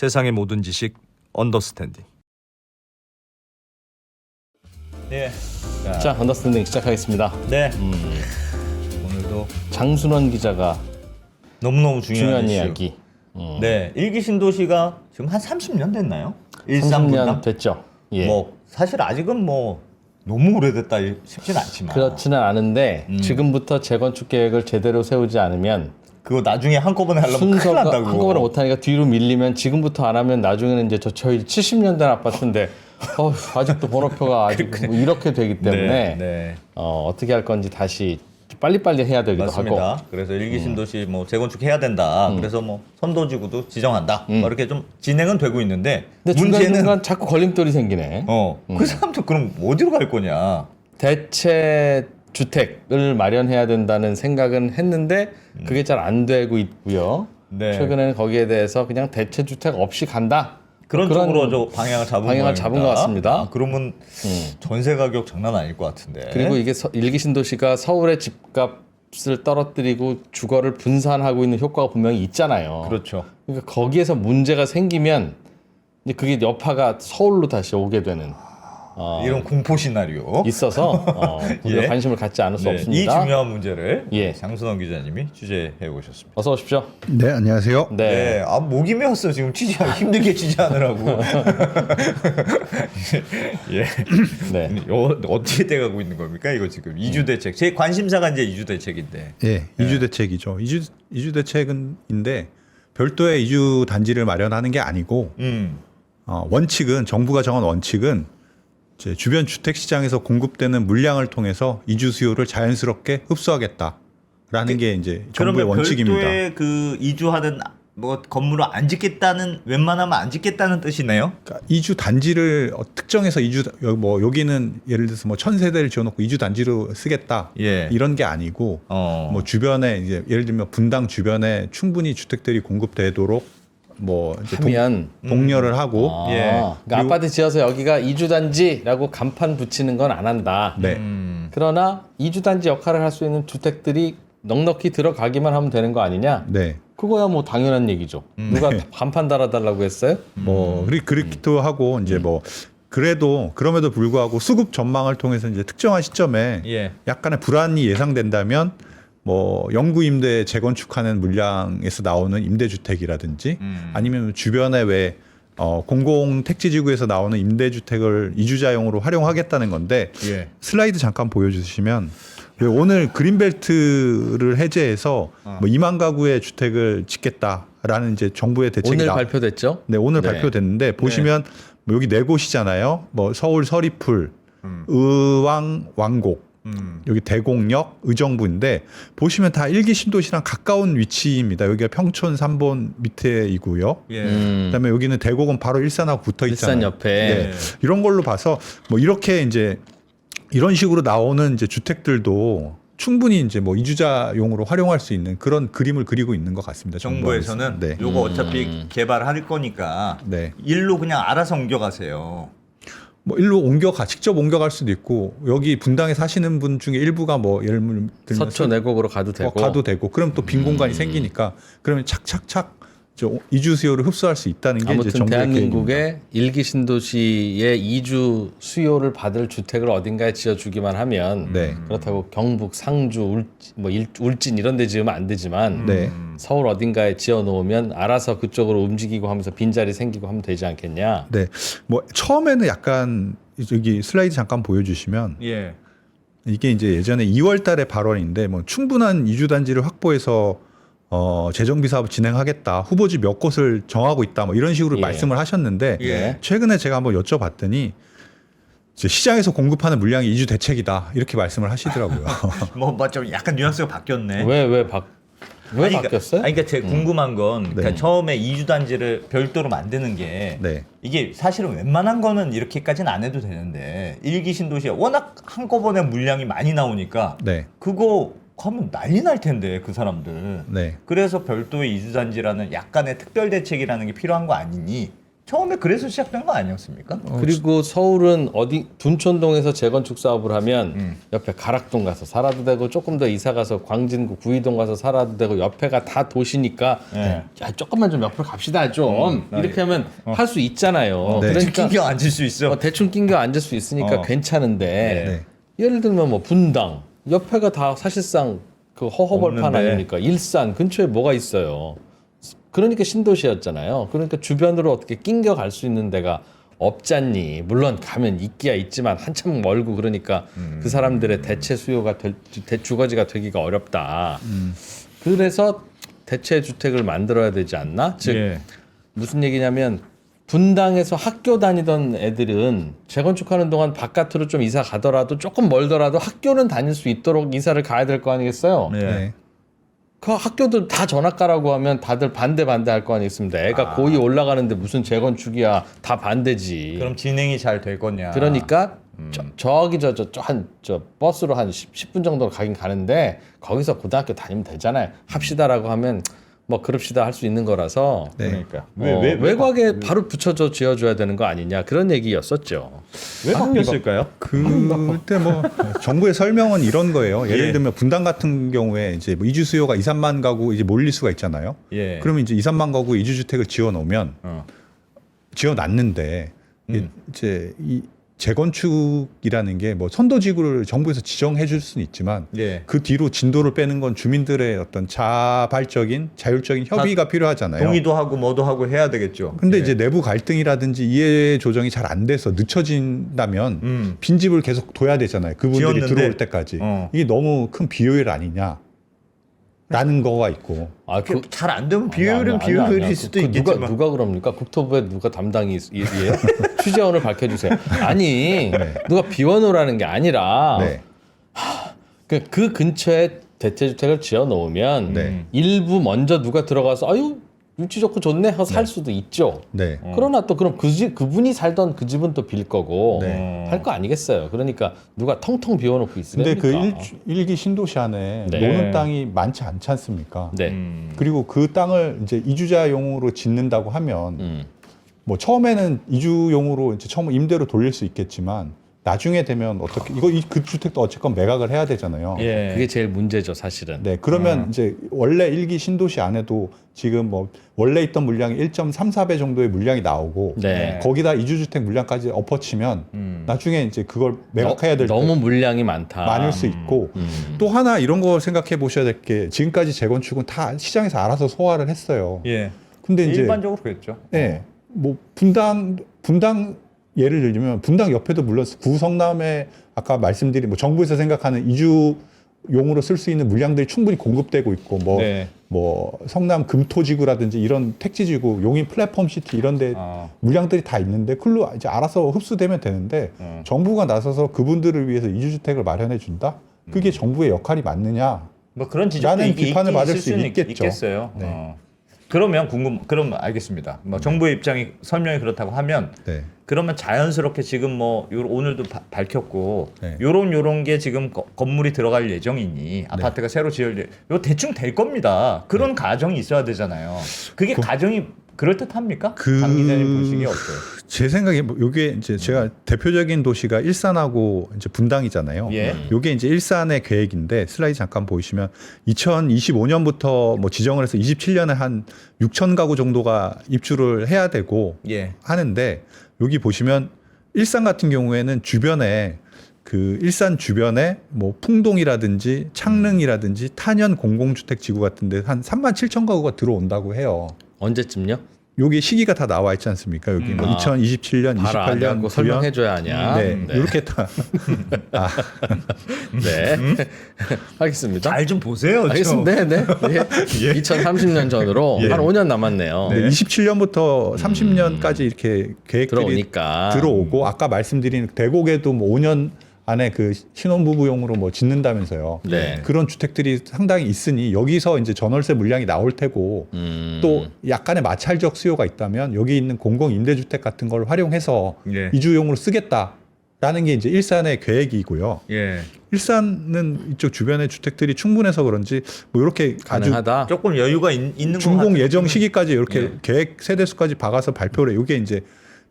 세상의 모든 지식 언더스탠딩. 네. 자, 언더스탠딩 시작하겠습니다. 네. 오늘도 장순원 기자가 너무너무 중요한 이슈. 이야기. 네. 일기 신도시가 지금 한 30년 됐나요? 30년 됐죠. 예. 뭐 사실 아직은 뭐 너무 오래됐다 싶지는 않지만 그렇지는 않은데 지금부터 재건축 계획을 제대로 세우지 않으면 그거 나중에 한꺼번에 하려면 큰일 순서가 난다고. 한꺼번에 못하니까 뒤로 밀리면 지금부터 안 하면 나중에는 이제 저희 70년 된 아파트인데 아직도 번호표가 아직 뭐 이렇게 되기 때문에 네. 어떻게 할 건지 다시 빨리빨리 해야 되기도 맞습니다. 하고. 그래서 일기 신도시 뭐 재건축 해야 된다. 그래서 뭐 선도지구도 지정한다. 뭐 이렇게 좀 진행은 되고 있는데 근데 중간중간 자꾸 걸림돌이 생기네. 그 사람들 그럼 어디로 갈 거냐? 대체 주택을 마련해야 된다는 생각은 했는데 그게 잘 안 되고 있고요. 네. 최근에는 거기에 대해서 그냥 대체 주택 없이 간다. 그런 쪽으로 저 방향을 잡은 것 같습니다. 아, 그러면 전세 가격 장난 아닐 것 같은데. 그리고 이게 일기 신도시가 서울의 집값을 떨어뜨리고 주거를 분산하고 있는 효과가 분명히 있잖아요. 그렇죠. 그러니까 거기에서 문제가 생기면 이제 그게 여파가 서울로 다시 오게 되는 이런 공포 시나리오 있어서 우리가 예. 관심을 갖지 않을 수 네, 없습니다. 이 중요한 문제를 예. 장순원 기자님이 취재해 오셨습니다. 어서 오십시오. 네, 안녕하세요. 네. 아 목이 메었어 지금 힘들게 취재하느라고. 예. 네. 어떻게 돼가고 있는 겁니까 이거 지금 이주 대책. 제 관심사가 이제 이주 대책인데. 예, 이주 대책이죠. 이주 대책인데 별도의 이주 단지를 마련하는 게 아니고 원칙은 정부가 정한 원칙은 이제 주변 주택 시장에서 공급되는 물량을 통해서 이주 수요를 자연스럽게 흡수하겠다라는 게 이제 정부의 원칙입니다. 별도의 그 이주하는 뭐 건물을 안 짓겠다는 웬만하면 안 짓겠다는 뜻이네요. 그러니까 이주 단지를 특정해서 여기는 예를 들어서 뭐 1000세대를 지어놓고 이주 단지로 쓰겠다 예. 이런 게 아니고 뭐 주변에 이제 예를 들면 분당 주변에 충분히 주택들이 공급되도록 뭐 이제 하면 독려를 하고 예. 그러니까 아파트 지어서 여기가 이주단지라고 간판 붙이는 건 안 한다. 네. 그러나 이주단지 역할을 할 수 있는 주택들이 넉넉히 들어가기만 하면 되는 거 아니냐? 네. 그거야 뭐 당연한 얘기죠. 누가 간판 달아달라고 했어요? 뭐 그렇기도 하고 이제 뭐 그럼에도 불구하고 수급 전망을 통해서 이제 특정한 시점에 예. 약간의 불안이 예상된다면 뭐 영구 임대 재건축하는 물량에서 나오는 임대주택이라든지 아니면 주변에 왜 공공 택지지구에서 나오는 임대주택을 이주자용으로 활용하겠다는 건데 예. 슬라이드 잠깐 보여주시면 왜 오늘 그린벨트를 해제해서 뭐 2만 가구의 주택을 짓겠다라는 이제 정부의 대책이 오늘 발표됐죠? 네, 오늘 네. 발표됐는데 보시면 뭐 여기 네 곳이잖아요. 뭐 서울 서리풀, 의왕 왕곡, 여기 대곡역, 의정부인데 보시면 다 일기 신도시랑 가까운 위치입니다. 여기가 평촌 3본 밑에이고요. 예. 그다음에 여기는 대곡은 바로 일산하고 붙어 있잖아요. 일산 옆에. 네. 이런 걸로 봐서 뭐 이렇게 이제 이런 식으로 나오는 이제 주택들도 충분히 이제 뭐 이주자용으로 활용할 수 있는 그런 그림을 그리고 있는 것 같습니다. 정부에서는 네. 요거 어차피 개발할 거니까 네. 일로 그냥 알아서 옮겨가세요. 뭐 일로 직접 옮겨갈 수도 있고 여기 분당에 사시는 분 중에 일부가 뭐 예를 들면 서초 내곡으로 가도 되고. 가도 되고 그럼 또 빈 공간이 생기니까 그러면 착착착 이주 수요를 흡수할 수 있다는 게 이제 아무튼 정부의 계획입니다. 대한민국의 일기 신도시의 이주 수요를 받을 주택을 어딘가에 지어주기만 하면 네. 그렇다고 경북, 상주, 울진 이런 데 지으면 안 되지만 네. 서울 어딘가에 지어놓으면 알아서 그쪽으로 움직이고 하면서 빈자리 생기고 하면 되지 않겠냐. 네. 뭐 처음에는 약간 여기 슬라이드 잠깐 보여주시면 예. 이게 이제 예전에 2월 달에 발언인데 뭐 충분한 이주 단지를 확보해서 재정비 사업 진행하겠다. 후보지 몇 곳을 정하고 있다. 뭐 이런 식으로 예. 말씀을 하셨는데 예. 최근에 제가 한번 여쭤봤더니 이제 시장에서 공급하는 물량이 이주 대책이다. 이렇게 말씀을 하시더라고요. 뭐 좀 약간 뉘앙스가 바뀌었네. 왜 아니, 바뀌었어요? 그러니까 제가 궁금한 건 그러니까 네. 처음에 이주 단지를 별도로 만드는 게 네. 이게 사실은 웬만한 거는 이렇게까지는 안 해도 되는데 일기 신도시가 워낙 한꺼번에 물량이 많이 나오니까 네. 그거 하면 난리 날 텐데 그 사람들. 네. 그래서 별도의 이주 단지라는 약간의 특별 대책이라는 게 필요한 거 아니니 처음에 그래서 시작된 거 아니었습니까? 그리고 서울은 어디 둔촌동에서 재건축 사업을 하면 옆에 가락동 가서 살아도 되고 조금 더 이사 가서 광진구 구이동 가서 살아도 되고 옆에가 다 도시니까 네. 야, 조금만 좀 옆으로 갑시다 좀 이렇게 하면 할 수 있잖아요. 네. 대충 낑겨 앉을 수 있어. 대충 낑겨 앉을 수 있으니까 괜찮은데 네. 예를 들면 뭐 분당 옆에가 다 사실상 그 허허벌판 없는데. 아닙니까? 일산 근처에 뭐가 있어요. 그러니까 신도시였잖아요. 그러니까 주변으로 어떻게 낑겨 갈 수 있는 데가 없잖니. 물론 가면 있기야 있지만 한참 멀고 그러니까 그 사람들의 대체 수요가 주거지가 되기가 어렵다. 그래서 대체 주택을 만들어야 되지 않나? 즉 예. 무슨 얘기냐면 분당에서 학교 다니던 애들은 재건축하는 동안 바깥으로 좀 이사 가더라도 조금 멀더라도 학교는 다닐 수 있도록 이사를 가야 될 거 아니겠어요? 네. 네. 그 학교도 다 전학가라고 하면 다들 반대할 거 아니겠습니까? 애가 고2 올라가는데 무슨 재건축이야. 다 반대지. 그럼 진행이 잘 될 거냐? 그러니까 저기 저 버스로 한 10분 정도 가긴 가는데 거기서 고등학교 다니면 되잖아요. 합시다라고 하면 뭐 그럽시다 할 수 있는 거라서 네. 그러니까 외곽에 바로 붙여줘 지어줘야 되는 거 아니냐 그런 얘기였었죠. 왜 바뀌었을까요? 그때 뭐 정부의 설명은 이런 거예요. 예를 예. 들면 분당 같은 경우에 이제 뭐 이주 수요가 2, 3만 가구 이제 몰릴 수가 있잖아요. 예. 그러면 이제 2, 3만 가구 이주 주택을 지어 놓으면 지어 놨는데 이제 이 재건축이라는 게 뭐 선도지구를 정부에서 지정해 줄 수는 있지만 예. 그 뒤로 진도를 빼는 건 주민들의 어떤 자발적인 자율적인 협의가 필요하잖아요. 동의도 하고 뭐도 하고 해야 되겠죠. 근데 예. 이제 내부 갈등이라든지 이해 조정이 잘 안 돼서 늦춰진다면 빈집을 계속 둬야 되잖아요. 그분들이 지었는데. 들어올 때까지. 어. 이게 너무 큰 비효율 아니냐라는 거가 있고. 아, 잘 안 되면 비효율은 아니야. 비효율일 수도 그 있겠지만 누가 그럽니까? 국토부에 누가 담당이 예요? 취재원을 밝혀주세요. 아니 누가 비워놓으라는 게 아니라 네. 그 근처에 대체주택을 지어 놓으면 네. 일부 먼저 누가 들어가서 아유 위치 좋고 좋네 하고 살 수도 있죠. 네. 그러나 또 그럼 그분이 살던 그 집은 또 빌 거고 네. 할 거 아니겠어요. 그러니까 누가 텅텅 비워놓고 있으니까. 근데 그 일기 신도시 안에 네. 노는 땅이 많지 않지 않습니까? 네. 그리고 그 땅을 이제 이주자용으로 짓는다고 하면 뭐 처음에는 이주용으로 이제 처음 임대로 돌릴 수 있겠지만 나중에 되면 어떻게 그 주택도 어쨌건 매각을 해야 되잖아요. 예. 그게 제일 문제죠, 사실은. 네, 그러면 이제 원래 일기 신도시 안에도 지금 뭐 원래 있던 물량이 1.34배 정도의 물량이 나오고 네. 거기다 이주주택 물량까지 엎어치면 나중에 이제 그걸 매각해야 될 때 너무 물량이 많다. 많을 수 있고 또 하나 이런 거 생각해 보셔야 될 게 지금까지 재건축은 다 시장에서 알아서 소화를 했어요. 예. 근데 이제 일반적으로 그랬죠. 네, 뭐 분당 예를 들면 분당 옆에도 물론 구성남에 아까 말씀드린 뭐 정부에서 생각하는 이주용으로 쓸 수 있는 물량들이 충분히 공급되고 있고 뭐 네. 뭐 성남 금토지구라든지 이런 택지지구, 용인 플랫폼 시티 이런데 물량들이 다 있는데 그걸로 이제 알아서 흡수되면 되는데 정부가 나서서 그분들을 위해서 이주주택을 마련해 준다? 그게 정부의 역할이 맞느냐? 뭐 그런 지적도 라는 비판을 받을 수 수는 있겠죠. 있겠어요. 네. 그럼 알겠습니다. 뭐 정부의 입장이 설명이 그렇다고 하면 네. 그러면 자연스럽게 지금 뭐 오늘도 밝혔고 네. 요런 게 지금 건물이 들어갈 예정이니 아파트가 새로 요 대충 될 겁니다. 그런 가정이 있어야 되잖아요. 그게 가정이 그럴듯합니까? 장 기자님 보시기에 어때요? 제 생각에 뭐 요게 이제 제가 대표적인 도시가 일산하고 이제 분당이잖아요. 예. 요게 이제 일산의 계획인데 슬라이드 잠깐 보시면 2025년부터 뭐 지정을 해서 27년에 한 6천 가구 정도가 입주를 해야 되고 예. 하는데 여기 보시면 일산 같은 경우에는 주변에 그 일산 주변에 뭐 풍동이라든지 창릉이라든지 탄현 공공주택 지구 같은데 한 3만 7천 가구가 들어온다고 해요. 언제쯤요? 여기 시기가 다 나와 있지 않습니까? 여기 뭐 2027년, 봐라, 28년, 내가 그거 설명해줘야 하냐. 네, 이렇게 다. 네. 알겠습니다. 잘 좀 보세요. 좀. 알겠습니다. 네. 2030년 전으로 한 5년 남았네요. 네, 27년부터 30년까지 이렇게 계획들이 들어오니까. 들어오고 아까 말씀드린 대곡에도 뭐 5년 안에 그 신혼부부용으로 뭐 짓는다면서요. 네. 그런 주택들이 상당히 있으니 여기서 이제 전월세 물량이 나올 테고 또 약간의 마찰적 수요가 있다면 여기 있는 공공 임대주택 같은 걸 활용해서 예. 이주용으로 쓰겠다라는 게 이제 일산의 계획이고요. 예. 일산은 이쪽 주변의 주택들이 충분해서 그런지 뭐 이렇게 아주 가능하다. 조금 여유가 있는 것 준공 같아요. 예정 시기까지 이렇게 예. 계획 세대수까지 박아서 발표를 해. 이게 이제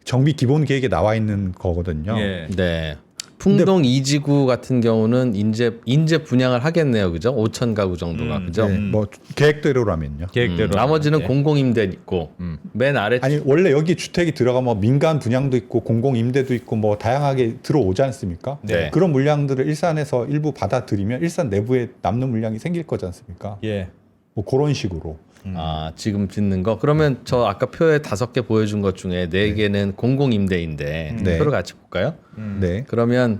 정비 기본 계획에 나와 있는 거거든요. 예. 네. 풍동 2지구 같은 경우는 인제 분양을 하겠네요, 그죠? 5천 가구 정도가, 그죠? 네, 뭐 계획대로라면요. 계획대로 나머지는 예. 공공임대 있고 맨 아래 아니 원래 여기 주택이 들어가면 민간 분양도 있고 공공 임대도 있고 뭐 다양하게 들어오지 않습니까? 네. 그런 물량들을 일산에서 일부 받아들이면 일산 내부에 남는 물량이 생길 거지 않습니까? 예. 뭐 그런 식으로. 지금 짓는 거. 그러면 저 아까 표에 5개 보여준 것 중에 4개는 공공임대인데 네. 표를 같이 볼까요? 네, 그러면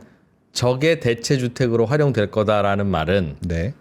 저게 대체 주택으로 활용될 거다라는 말은 네,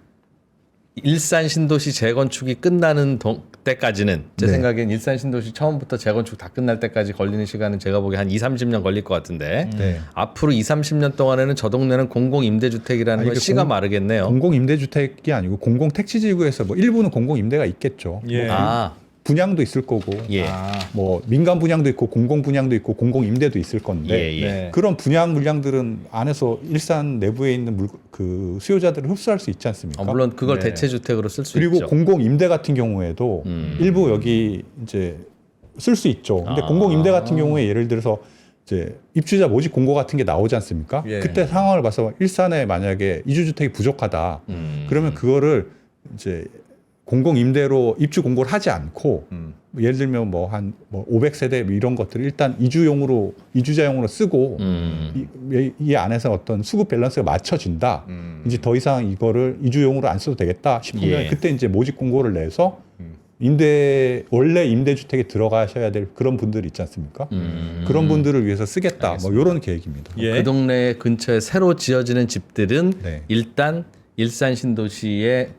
일산 신도시 재건축이 끝나는 때까지는 제 네. 생각엔 일산 신도시 처음부터 재건축 다 끝날 때까지 걸리는 시간은 제가 보기에 한 2, 30년 걸릴 것 같은데 네. 앞으로 2, 30년 동안에는 저 동네는 공공 임대주택이라는 아니, 건 이게 씨가 마르겠네요. 공공 임대주택이 아니고 공공 택지지구에서 뭐 일부는 공공 임대가 있겠죠. 예. 뭐 아, 분양도 있을 거고, 예. 뭐 민간 분양도 있고 공공 분양도 있고 공공 임대도 있을 건데 예, 예. 네. 그런 분양 물량들은 안에서 일산 내부에 있는 그 수요자들을 흡수할 수 있지 않습니까? 물론 그걸 네. 대체 주택으로 쓸 수 그리고 있죠. 공공 임대 같은 경우에도 일부 여기 이제 쓸 수 있죠. 근데 공공 임대 같은 경우에 예를 들어서 이제 입주자 모집 공고 같은 게 나오지 않습니까? 예. 그때 상황을 봐서 일산에 만약에 이주 주택이 부족하다. 그러면 그거를 이제 공공 임대로 입주 공고를 하지 않고 예를 들면 뭐 한 500세대 이런 것들을 일단 이주자용으로 쓰고 이 안에서 어떤 수급 밸런스가 맞춰진다. 이제 더 이상 이거를 이주용으로 안 써도 되겠다 싶으면 예. 그때 이제 모집 공고를 내서 원래 임대주택에 들어가셔야 될 그런 분들이 있지 않습니까? 그런 분들을 위해서 쓰겠다. 뭐 이런 계획입니다. 예. 그 동네 근처에 새로 지어지는 집들은 네. 일단 일산 신도시의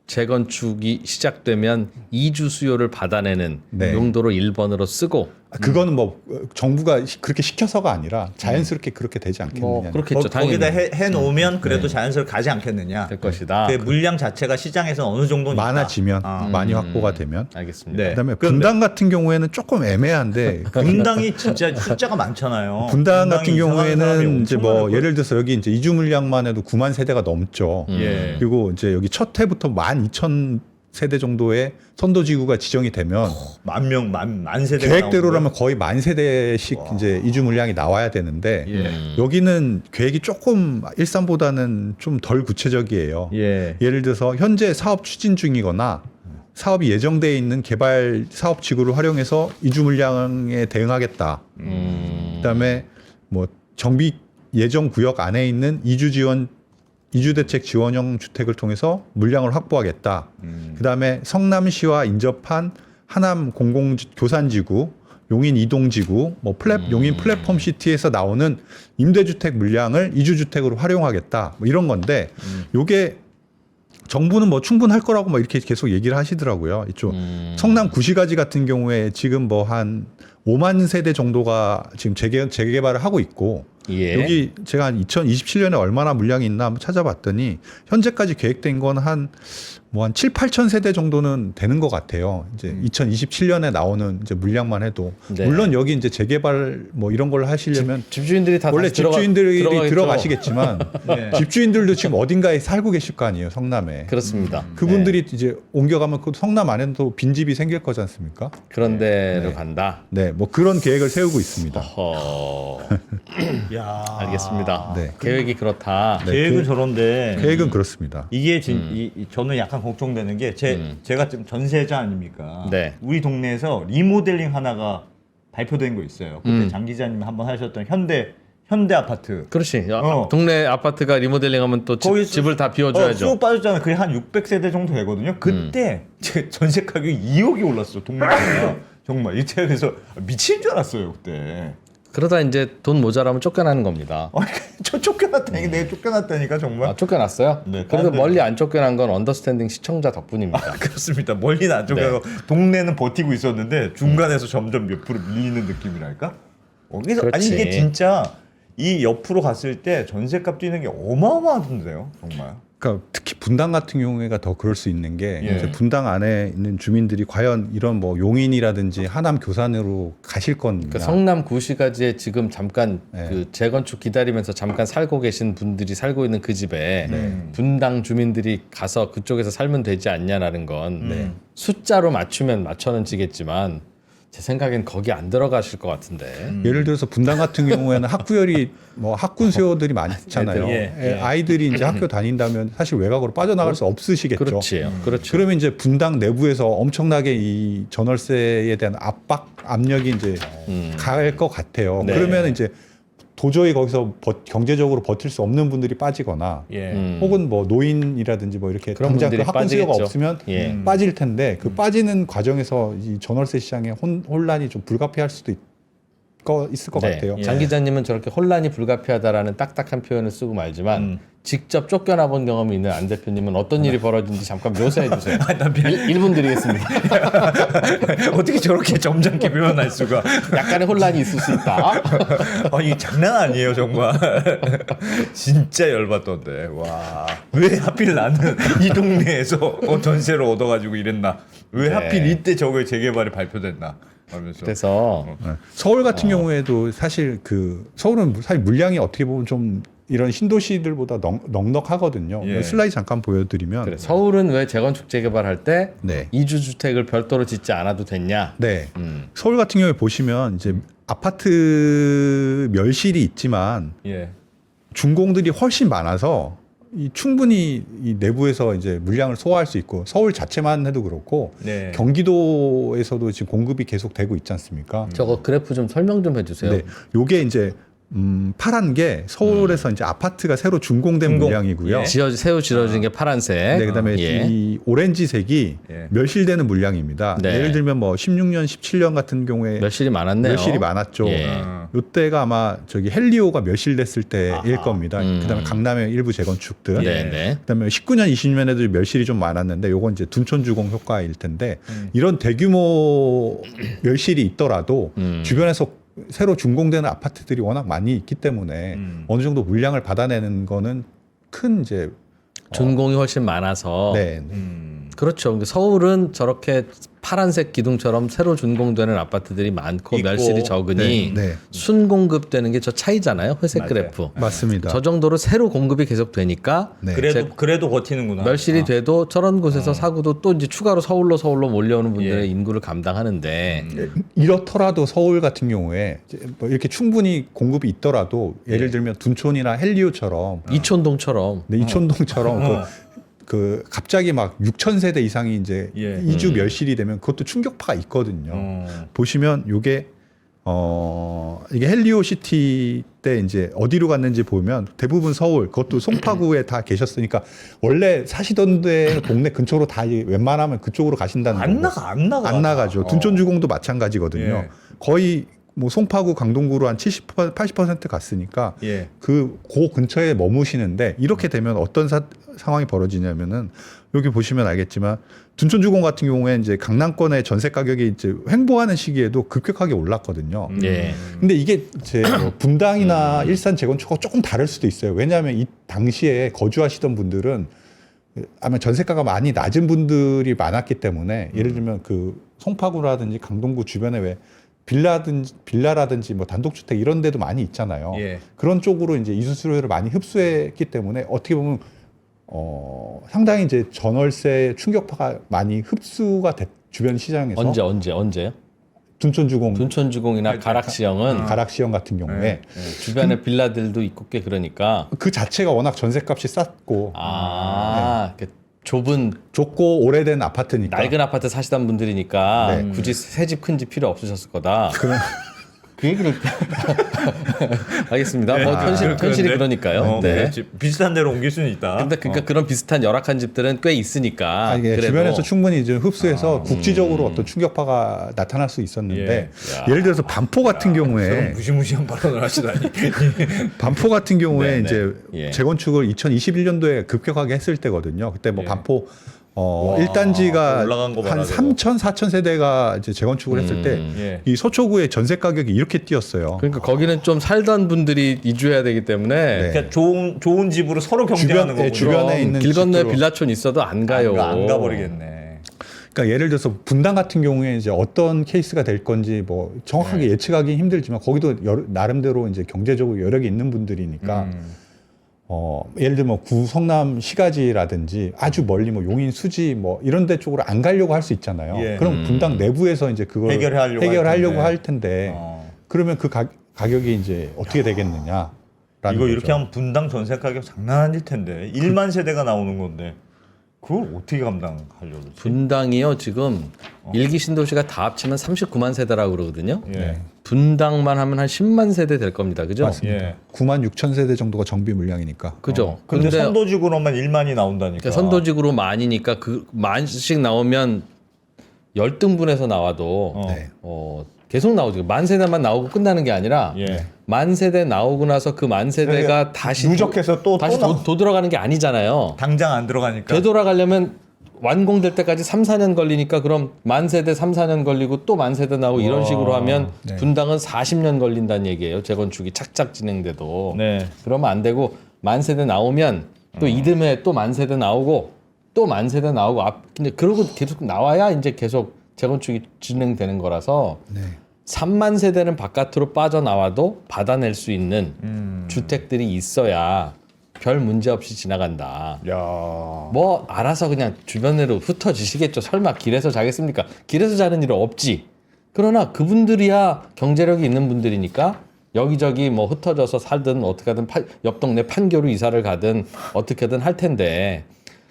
재건축이 시작되면 이주 수요를 받아내는 네. 용도로 1번으로 쓰고 그거는 뭐 정부가 그렇게 시켜서가 아니라 자연스럽게 그렇게 되지 않겠느냐. 뭐 그렇겠죠. 당연히 거기다 해 놓으면 그래도 자연스럽게 가지 않겠느냐. 될 것이다. 그 물량 자체가 시장에서 어느 정도는 많아지면 있다. 많이 확보가 되면. 알겠습니다. 네. 그다음에 분당 같은 경우에는 조금 애매한데 분당이 진짜 숫자가 많잖아요. 분당 같은 분당이 이상한 사람이 경우에는 이제 엄청 뭐 많을 예를 들어서 여기 이제 이주 물량만 해도 9만 세대가 넘죠. 예. 그리고 이제 여기 첫 해부터 12,000세대 정도의 선도지구가 지정이 되면 만 세대 계획대로라면 거의 10,000세대씩 이제 이주 물량이 나와야 되는데 여기는 계획이 조금 일산보다는 좀 덜 구체적이에요. 예. 예를 들어서 현재 사업 추진 중이거나 사업이 예정되어 있는 개발 사업 지구를 활용해서 이주 물량에 대응하겠다. 그다음에 뭐 정비 예정 구역 안에 있는 이주대책 지원형 주택을 통해서 물량을 확보하겠다. 그다음에 성남시와 인접한 하남 공공교산지구, 용인 이동지구, 뭐 용인 플랫폼 시티에서 나오는 임대주택 물량을 이주주택으로 활용하겠다. 뭐 이런 건데, 요게 정부는 뭐 충분할 거라고 뭐 이렇게 계속 얘기를 하시더라고요. 이쪽 성남 구시가지 같은 경우에 지금 뭐 한 5만 세대 정도가 지금 재개발을 하고 있고, 예. 여기 제가 한 2027년에 얼마나 물량이 있나 한번 찾아봤더니 현재까지 계획된 건 한 7, 8천 세대 정도는 되는 것 같아요. 이제 2027년에 나오는 이제 물량만 해도 네. 물론 여기 이제 재개발 뭐 이런 걸 하시려면 집주인들이 다 원래 다시 들어가- 집주인들이 들어가겠죠. 들어가시겠지만 네. 집주인들도 지금 어딘가에 살고 계실 거 아니에요, 성남에. 그렇습니다. 그분들이 이제 옮겨가면 그 성남 안에도 빈집이 생길 거지 않습니까? 그런 데로 네. 간다. 네, 뭐 그런 계획을 세우고 있습니다. 야. 알겠습니다. 네. 계획이 그렇다. 계획은 저런데 계획은 그렇습니다. 이게 저는 약간 걱정되는 게 제가 지금 전세자 아닙니까? 네. 우리 동네에서 리모델링 하나가 발표된 거 있어요. 그때 장 기자님이 한번 하셨던 현대 아파트. 그렇지. 어. 동네 아파트가 리모델링하면 또 거기 집을 다 비워줘야죠. 쑥 빠졌잖아요. 그게 한 600세대 정도 되거든요. 그때 제 전세 가격이 2억이 올랐어. 동네가 정말 이태원에서 미친 줄 알았어요 그때. 그러다 이제 돈 모자라면 쫓겨나는 겁니다. 저 쫓겨났다니까 내가 쫓겨났다니까 정말. 쫓겨났어요? 네, 그래도 다른 멀리 안 쫓겨난 건 언더스탠딩 시청자 덕분입니다. 그렇습니다. 멀리는 안 쫓겨나고 동네는 버티고 있었는데 중간에서 점점 옆으로 밀리는 느낌이랄까? 그래서 아니 그렇지. 이게 진짜 이 옆으로 갔을 때 전세값 뛰는 게 어마어마하던데요, 정말. 그러니까 특히 분당 같은 경우에가 더 그럴 수 있는 게 예. 이제 분당 안에 있는 주민들이 과연 이런 뭐 용인이라든지 하남 교산으로 가실 건가? 그러니까 성남 구시가지에 지금 잠깐 네. 그 재건축 기다리면서 잠깐 살고 계신 분들이 살고 있는 그 집에 네. 분당 주민들이 가서 그쪽에서 살면 되지 않냐라는 건 네. 숫자로 맞추면 맞춰는 지겠지만 제 생각엔 거기 안 들어가실 것 같은데. 예를 들어서 분당 같은 경우에는 학구열이 뭐 학군 수요들이 많잖아요. 애들, 예. 아이들이 이제 학교 다닌다면 사실 외곽으로 빠져나갈 수 없으시겠죠. 그렇지요. 그렇죠. 그러면 이제 분당 내부에서 엄청나게 이 전월세에 대한 압력이 이제 갈 것 같아요. 네. 그러면 이제 도저히 거기서 경제적으로 버틸 수 없는 분들이 빠지거나 예. 혹은 뭐 노인이라든지 뭐 이렇게 그런 당장 그 분들이 학군 수요가 빠지겠죠. 없으면 예. 빠질 텐데 그 빠지는 과정에서 이 전월세 시장의 혼란이 좀 불가피할 수도 있을 것 같아요. 예. 장 기자님은 저렇게 혼란이 불가피하다라는 딱딱한 표현을 쓰고 말지만 직접 쫓겨나 본 경험이 있는 안 대표님은 어떤 일이 벌어진지 잠깐 묘사해 주세요. 1분 드리겠습니다. 어떻게 저렇게 점잖게 표현할 수가? 약간의 혼란이 있을 수 있다. 아니 장난 아니에요 정말. 진짜 열받던데. 와. 왜 하필 나는 이 동네에서 전세를 얻어가지고 이랬나? 왜 네. 하필 이때 저거 재개발이 발표됐나? 하면서. 그래서 네. 서울 같은 경우에도 사실 서울은 사실 물량이 어떻게 보면 좀 이런 신도시들보다 넉넉하거든요. 예. 슬라이드 잠깐 보여드리면 그래, 서울은 왜 재건축 재개발할 때 네. 이주 주택을 별도로 짓지 않아도 됐냐? 네. 서울 같은 경우에 보시면 이제 아파트 멸실이 있지만 예. 준공들이 훨씬 많아서 충분히 이 내부에서 이제 물량을 소화할 수 있고 서울 자체만 해도 그렇고 네. 경기도에서도 지금 공급이 계속 되고 있지 않습니까? 저거 그래프 좀 설명 좀 해주세요. 네. 요게 이제 파란 게 서울에서 이제 아파트가 새로 준공된 준공. 물량이고요. 예. 새우 지어진 게 파란색. 네, 그다음에 예. 이 오렌지색이 예. 멸실되는 물량입니다. 네. 예를 들면 뭐 16년, 17년 같은 경우에 멸실이 많았네요. 멸실이 많았죠. 예. 요때가 아마 저기 헬리오가 멸실됐을 때일 아하. 겁니다. 그다음에 강남의 일부 재건축들. 네, 네. 그다음에 19년, 20년에도 멸실이 좀 많았는데 요건 이제 둔촌주공 효과일 텐데 이런 대규모 멸실이 있더라도 주변에서 새로 준공되는 아파트들이 워낙 많이 있기 때문에 어느 정도 물량을 받아내는 거는 큰 이제 준공이 훨씬 많아서. 네. 그렇죠. 근데 서울은 저렇게 파란색 기둥처럼 새로 준공되는 아파트들이 많고 있고. 멸실이 적으니 네. 순공급되는 게 저 차이잖아요. 회색 맞아요. 그래프. 맞습니다. 저 정도로 새로 공급이 계속 되니까 네. 그래도 버티는구나. 멸실이 돼도 저런 곳에서 사고도 또 이제 추가로 서울로 몰려오는 분들의 예. 인구를 감당하는데 이렇더라도 서울 같은 경우에 이제 뭐 이렇게 충분히 공급이 있더라도 예를 들면 둔촌이나 헬리오처럼 이촌동처럼 네, 이촌동처럼 그 갑자기 막 6천 세대 이상이 이제 예. 이주 멸실이 되면 그것도 충격파가 있거든요. 보시면 요게 이게 헬리오 시티 때 이제 어디로 갔는지 보면 대부분 서울, 그것도 송파구에 다 계셨으니까 원래 사시던 데 동네 근처로 다 웬만하면 그쪽으로 가신다는 안 거고. 나가. 안 나가죠. 둔촌주공도 마찬가지거든요. 예. 거의 뭐 송파구, 강동구로 한 70%, 80% 갔으니까 예. 그 근처에 머무시는데 이렇게 되면 어떤 상황이 벌어지냐면은 여기 보시면 알겠지만 둔촌주공 같은 경우에 이제 강남권의 전세 가격이 이제 횡보하는 시기에도 급격하게 올랐거든요. 예. 근데 이게 제 분당이나 일산 재건축하고 조금 다를 수도 있어요. 왜냐하면 이 당시에 거주하시던 분들은 아마 전세가가 많이 낮은 분들이 많았기 때문에 예를 들면 그 송파구라든지 강동구 주변에 왜 빌라라든지 뭐 단독주택 이런 데도 많이 있잖아요. 예. 그런 쪽으로 이제 이주 수요를 많이 흡수했기 때문에 어떻게 보면 상당히 이제 전월세 충격파가 많이 흡수가 주변 시장에서 언제요? 둔촌주공, 둔촌주공이나 가락시형은 가락시형 같은 경우에 주변에 빌라들도 있고 꽤 그러니까 그 자체가 워낙 전세값이 쌌고 이렇게 좁은 좁고 오래된 아파트니까 낡은 아파트 사시던 분들이니까 네. 굳이 새 집 큰 집 필요 없으셨을 거다. 그 얘기를 알겠습니다. 뭐 현실이 그러니까요. 네. 그렇지. 비슷한 데로 옮길 수는 있다. 근데 그러니까 그런 비슷한 열악한 집들은 꽤 있으니까. 이게 그래도 주변에서 충분히 이제 흡수해서 국지적으로 어떤 충격파가 나타날 수 있었는데 예. 예를 들어서 반포 같은 저런 경우에 무시무시한 발언을 하시다니. 반포 같은 경우에 네, 네. 이제 예. 재건축을 2021년도에 급격하게 했을 때거든요. 그때 뭐 예. 반포 와, 1단지가 올라간 거 한 봐라, 3천, 4천 세대가 이제 재건축을 했을 때 예. 이 서초구의 전세 가격이 이렇게 뛰었어요. 그러니까 거기는 좀 살던 분들이 이주해야 되기 때문에 네. 그러니까 좋은 집으로 서로 경쟁하는 거군요. 주변에 있는 길 건너에 집들로- 빌라촌 있어도 안 가요. 안 가버리겠네. 그러니까 예를 들어서 분당 같은 경우에 이제 어떤 케이스가 될 건지 뭐 정확하게 예측하기 힘들지만 거기도 나름대로 이제 경제적으로 여력이 있는 분들이니까 예를 들면 구성남 시가지라든지 아주 멀리 뭐 용인 수지 뭐 이런 데 쪽으로 안 가려고 할 수 있잖아요. 예. 그럼 분당 내부에서 이제 그걸 해결하려고 할 텐데 그러면 그 가격이 이제 어떻게 되겠느냐? 이거 이렇게 하면 분당 전세 가격 장난 아닐 텐데 1만 세대가 나오는 건데 그걸 어떻게 감당하려고? 분당이요 지금 일기 신도시가 다 합치면 39만 세대라고 그러거든요. 예. 분당만 하면 한 10만 세대 될 겁니다. 그죠? 맞습니다. 예. 9만 6천 세대 정도가 정비 물량이니까. 그죠? 근데 선도직으로만 1만이 나온다니까. 그러니까 선도직으로 만이니까 그 만씩 나오면 열등분해서 나와도 네. 계속 나오죠. 만 세대만 나오고 끝나는 게 아니라 예. 만 세대 나오고 나서 그 만 세대가 다시 누적해서 또 다시 나와. 도돌아가는 게 아니잖아요. 당장 안 들어가니까. 되돌아가려면 완공될 때까지 3, 4년 걸리니까 그럼 만 세대 3, 4년 걸리고 또 만 세대 나오고 이런 식으로 하면 네. 분당은 40년 걸린다는 얘기예요. 재건축이 착착 진행돼도. 네. 그러면 안 되고 만 세대 나오면 또 이듬해 또 만 세대 나오고 또 만 세대 나오고 근데 그러고 계속 나와야 이제 계속 재건축이 진행되는 거라서 네. 3만 세대는 바깥으로 빠져나와도 받아낼 수 있는 주택들이 있어야 별 문제 없이 지나간다. 야. 뭐 알아서 그냥 주변으로 흩어지시겠죠. 설마 길에서 자겠습니까? 길에서 자는 일은 없지. 그러나 그분들이야 경제력이 있는 분들이니까 여기저기 뭐 흩어져서 살든 어떻게 하든 옆 동네 판교로 이사를 가든 어떻게든 할 텐데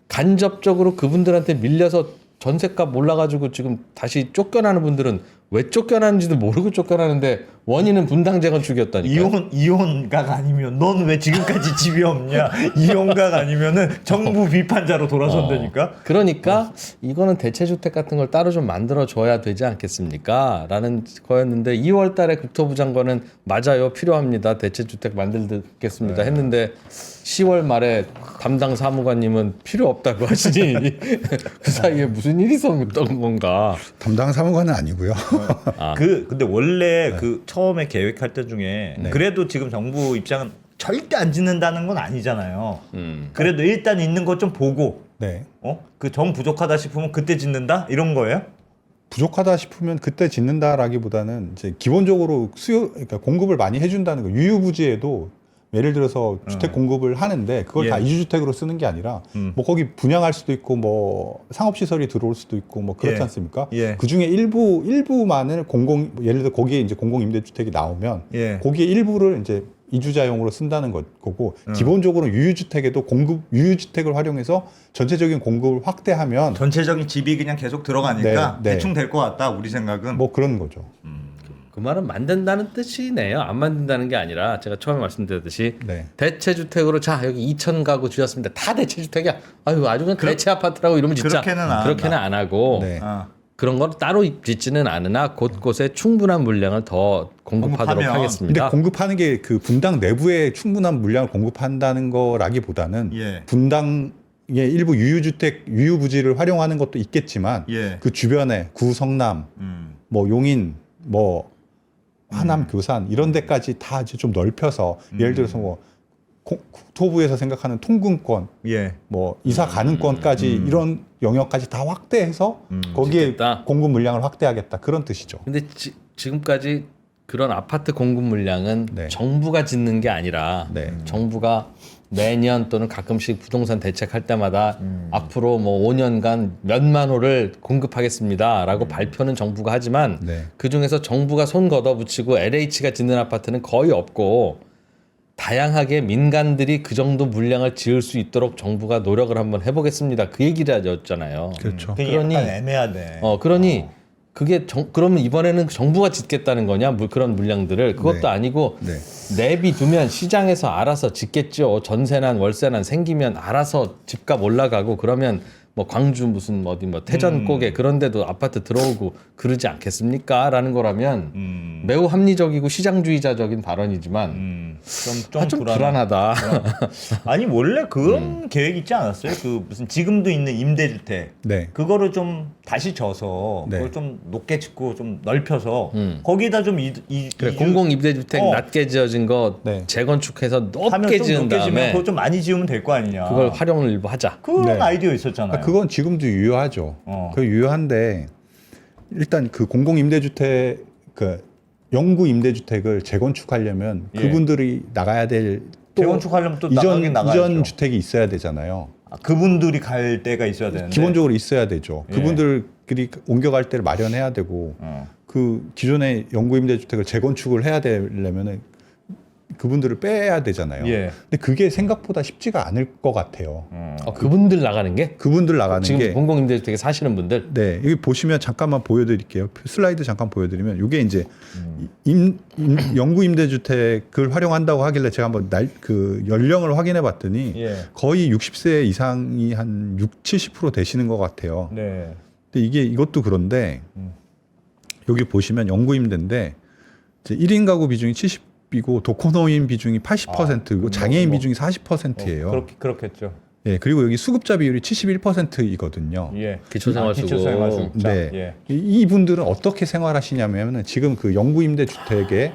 간접적으로 그분들한테 밀려서 전셋값 올라가지고 지금 다시 쫓겨나는 분들은 왜 쫓겨나는지도 모르고 쫓겨나는데 원인은 분당 재건축이었다니까요. 이혼각 아니면 넌 왜 지금까지 집이 없냐? 이혼각 아니면은 정부 비판자로 돌아선다니까. 그러니까 이거는 대체주택 같은 걸 따로 좀 만들어 줘야 되지 않겠습니까? 라는 거였는데 2월 달에 국토부 장관은 맞아요. 필요합니다. 대체주택 만들겠습니다. 했는데 10월 말에 담당 사무관님은 필요 없다고 하시니 그 사이에 무슨 일이 있었던 건가? 담당 사무관은 아니고요. 근데 원래 그 처음에 계획할 때 중에 그래도 지금 정부 입장은 절대 안 짓는다는 건 아니잖아요. 그래도 일단 있는 것 좀 보고 네. 그 정 부족하다 싶으면 그때 짓는다 이런 거예요? 부족하다 싶으면 그때 짓는다라기보다는 이제 기본적으로 그러니까 공급을 많이 해준다는 거. 유유부지에도 예를 들어서 주택 공급을 하는데 그걸 예. 다 이주주택으로 쓰는 게 아니라 뭐 거기 분양할 수도 있고 뭐 상업시설이 들어올 수도 있고 뭐 그렇지 예. 않습니까? 예. 그 중에 일부만을 예를 들어 거기에 이제 공공임대주택이 나오면 예. 거기에 일부를 이제 이주자용으로 쓴다는 거고 기본적으로 유유주택에도 유유주택을 활용해서 전체적인 공급을 확대하면 전체적인 집이 그냥 계속 들어가니까 네, 네. 대충 될 것 같다 우리 생각은. 뭐 그런 거죠. 그 말은 만든다는 뜻이네요. 안 만든다는 게 아니라 제가 처음에 말씀드렸듯이 네. 대체주택으로 자 여기 2,000 가구 지었습니다. 다 대체주택이야. 아유 아주 그냥 대체 아파트라고 이러면 진짜 그렇게는 안 하고 네. 그런 걸 따로 짓지는 않으나 곳곳에 충분한 물량을 더 공급하도록 공급하면. 하겠습니다. 근데 공급하는 게 그 분당 내부에 충분한 물량을 공급한다는 거라기보다는 예. 분당의 일부 유유주택, 유유부지를 활용하는 것도 있겠지만 예. 그 주변에 구성남, 뭐 용인, 뭐 하남, 교산 이런 데까지 다 이제 좀 넓혀서 예를 들어서 뭐 국토부에서 생각하는 통근권, 예. 뭐 이사 가능권까지 이런 영역까지 다 확대해서 거기에 짓겠다. 공급 물량을 확대하겠다 그런 뜻이죠. 근데 지금까지 그런 아파트 공급 물량은 네. 정부가 짓는 게 아니라 네. 정부가 매년 또는 가끔씩 부동산 대책할 때마다 앞으로 뭐 5년간 몇만 호를 공급하겠습니다라고 발표는 정부가 하지만 네. 그 중에서 정부가 손 걷어붙이고 LH가 짓는 아파트는 거의 없고 다양하게 민간들이 그 정도 물량을 지을 수 있도록 정부가 노력을 한번 해보겠습니다. 그 얘기를 하셨잖아요. 그렇죠. 그게 그러니- 약간 애매하네. 그러니 그게 그러면 이번에는 정부가 짓겠다는 거냐? 그런 물량들을 그것도 네. 아니고 네. 내비두면 시장에서 알아서 짓겠죠. 전세난 월세난 생기면 알아서 집값 올라가고 그러면 뭐 광주 무슨 어디 뭐 태전고개 그런 데도 아파트 들어오고 그러지 않겠습니까? 라는 거라면 매우 합리적이고 시장주의자적인 발언이지만 좀 불안하다. 아니 원래 그런 계획 있지 않았어요? 그 무슨 지금도 있는 임대주택 네. 그거를 좀 다시 져서 네. 그걸 좀 높게 짓고 좀 넓혀서 거기다 좀 그래 공공 임대주택 낮게 지어진 거 네. 재건축해서 하면 높게 좀 지은 높게 지면 다음에 그거 좀 많이 지으면 될 거 아니냐. 그걸 활용을 일부 하자. 그런 네. 아이디어 있었잖아요. 그건 지금도 유효하죠. 그 유효한데 일단 그 공공 임대주택 그 영구 임대주택을 재건축하려면 예. 그분들이 나가야 될 또 재건축하려면 또 나가긴 나가야죠. 이전 주택이 있어야 되잖아요. 그분들이 갈 데가 있어야 되는데 기본적으로 있어야 되죠. 예. 그분들이 옮겨갈 때를 마련해야 되고 그 기존의 영구 임대주택을 재건축을 해야 되려면은 그분들을 빼야 되잖아요. 예. 근데 그게 생각보다 쉽지가 않을 것 같아요. 그분들 나가는 게 그분들 나가는 지금 게 공공 임대주택에 사시는 분들 네, 여기 보시면 잠깐만 보여드릴게요. 슬라이드 잠깐 보여드리면 이게 이제 영구 임대주택을 활용한다고 하길래 제가 한번 그 연령을 확인해봤더니 예. 거의 60세 이상이 한 70% 되시는 것 같아요. 네. 근데 이것도 그런데 여기 보시면 영구 임대인데 이제 1인 가구 비중이 70이고 독거노인 비중이 80%고 장애인 비중이 40%예요. 그렇겠죠. 예, 그리고 여기 수급자 비율이 71%이거든요. 예. 기초생활수급. 기초생활수급자. 네. 예. 이분들은 어떻게 생활하시냐면은 지금 그 영구 임대 주택에서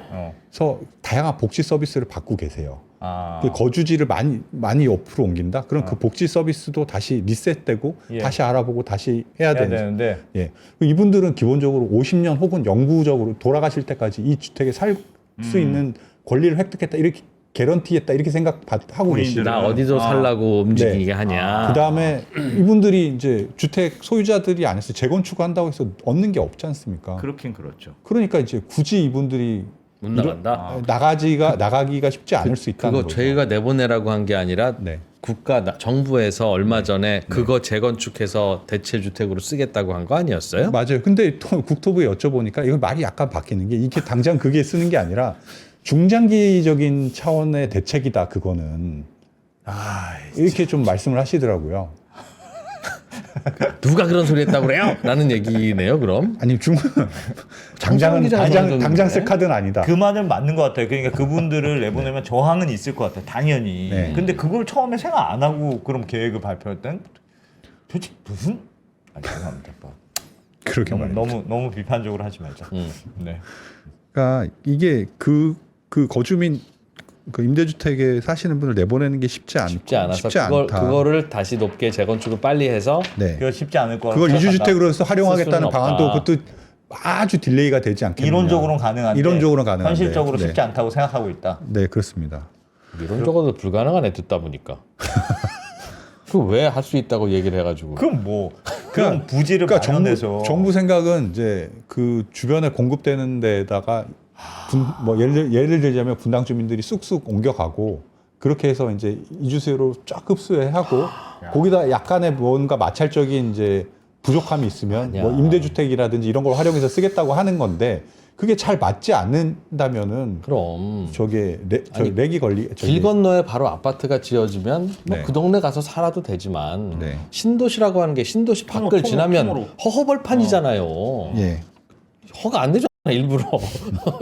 어. 다양한 복지 서비스를 받고 계세요. 아. 그 거주지를 많이 옆으로 옮긴다. 그럼 그 복지 서비스도 다시 리셋되고 예. 다시 알아보고 다시 해야 되는데. 예. 이분들은 기본적으로 50년 혹은 영구적으로 돌아가실 때까지 이 주택에 살 수 있는 권리를 획득했다 이렇게 개런티했다 이렇게 생각하고 계시죠. 나 어디서 살라고 움직이게 하냐. 그 다음에 이분들이 이제 주택 소유자들이 안에서 재건축한다고 해서 얻는 게 없지 않습니까? 그렇긴 그렇죠. 그러니까 이제 굳이 이분들이 못 나간다. 나가기가 쉽지 않을 수 있다는 그거 거죠. 저희가 내보내라고 한 게 아니라 네. 정부에서 얼마 전에 그거 재건축해서 대체주택으로 쓰겠다고 한 거 아니었어요? 맞아요. 근데 또 국토부에 여쭤보니까 이거 말이 약간 바뀌는 게 이게 당장 그게 쓰는 게 아니라 중장기적인 차원의 대책이다. 그거는 이렇게 좀 말씀을 하시더라고요. 누가 그런 소리 했다고 그래요? 라는 얘기네요, 그럼. 아니 당장 쓸 카드는 아니다. 그 말은 맞는 것 같아요. 그러니까 그분들을 내보내면 저항은 있을 것 같아요. 당연히. 네. 근데 그걸 처음에 생각 안 하고 그럼 계획을 발표했던 도대체 무슨? 죄송합니다. 그러게 말이죠. 너무 비판적으로 하지 말자. 네. 그러니까 이게 그 거주민 그 임대주택에 사시는 분을 내보내는 게 쉽지 않아서 쉽지 않다. 그거를 다시 높게 재건축을 빨리 해서 네. 그거 쉽지 않을 거라고 그걸 생각한다. 이주주택으로 해서 활용하겠다는 쓸 수는 방안도 없다. 그것도 아주 딜레이가 되지 않겠느냐. 이론적으로는 가능한데 이론적으로는 가능한데. 현실적으로 네. 쉽지 않다고 생각하고 있다. 네, 그렇습니다. 이론적으로도 불가능하네 듣다 보니까. 그 왜 할 수 있다고 얘기를 해가지고. 그럼 뭐 그런 부지를 마련해서 정부 생각은 이제 그 주변에 공급되는 데다가 뭐 예를 들자면 분당 주민들이 쑥쑥 옮겨가고 그렇게 해서 이제 이주세로 쫙 흡수하고 거기다 약간의 뭔가 마찰적인 이제 부족함이 있으면 아니야. 뭐 임대주택이라든지 이런 걸 활용해서 쓰겠다고 하는 건데 그게 잘 맞지 않는다면은 그럼 저게 아니, 렉이 길 건너에 바로 아파트가 지어지면 뭐 네. 그 동네 가서 살아도 되지만 네. 신도시라고 하는 게 신도시 밖을 지나면 통으로. 허허벌판이잖아요. 예. 허가 안 되잖아 일부러